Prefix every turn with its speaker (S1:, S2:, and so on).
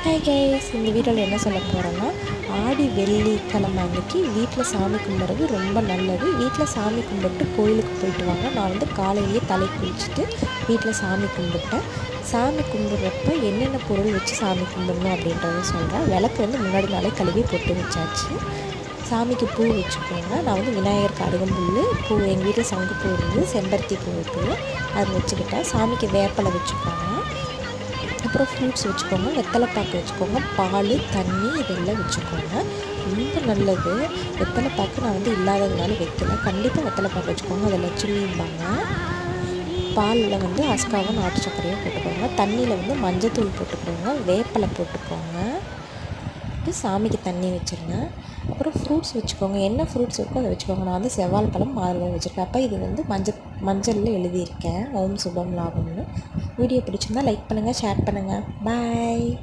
S1: Hi guys, இந்த வீடியோவில் என்ன சொல்ல போகிறோன்னா, ஆடி வெள்ளிக்கிழமை அன்றைக்கி வீட்டில் சாமி கும்பிட்றது ரொம்ப நல்லது. வீட்டில் சாமி கும்பிட்டு கோயிலுக்கு போயிட்டு வாங்க. நான் வந்து காலையிலேயே தலை குளிச்சுட்டு வீட்டில் சாமி கும்பிட்டேன். சாமி கும்பிட்றப்ப என்னென்ன பொருள் வச்சு சாமி கும்பிடணும் அப்படின்றத சொல்கிறேன். விளக்கு வந்து முன்னாடி நாளே கழுவி பொட்டு வச்சாச்சு. சாமிக்கு பூ வச்சுக்கோங்க. நான் வந்து விநாயகருக்கு அருகம்புல் பூ, எங்கள் வீட்டில் சங்குப்பூ இருந்து செம்பருத்தி பூ இருக்குது, அது வச்சுக்கிட்டேன். சாமிக்கு வேப்பலை வச்சுக்கோங்க. அப்புறம் ஃப்ரூட்ஸ் வச்சுக்கோங்க, வெத்தலைப்பாக்கு வச்சுக்கோங்க, பால், தண்ணி இதெல்லாம் வச்சுக்கோங்க. ரொம்ப நல்லது. வெத்தலைப்பாக்கு நான் வந்து இல்லாததுனால வைக்கல. கண்டிப்பாக வெத்தலைப்பாக்கு வச்சுக்கோங்க, அதை லட்சுமிம்பாங்க. பாலில் வந்து அஸ்காவும் நாட்டு சர்க்கரையும் போட்டுக்கோங்க. தண்ணியில் வந்து மஞ்சத்தூள் போட்டுக்கோங்க, வேப்பலை போட்டுக்கோங்க. சாமிக்கு தண்ணி வச்சுருங்க. அப்புறம் ஃப்ரூட்ஸ் வச்சுக்கோங்க. என்ன ஃப்ரூட்ஸ் இருக்கோ அதை வச்சுக்கோங்க. நான் வந்து செவ்வாழைப்பழம், மாதுளை வச்சுருக்கேன். அப்போ இது வந்து மஞ்சளில் எழுதியிருக்கேன், ஓம் சுபம் லாபம்னு. வீடியோ பிடிச்சிருந்தா லைக் பண்ணுங்கள், ஷேர் பண்ணுங்கள். பாய்.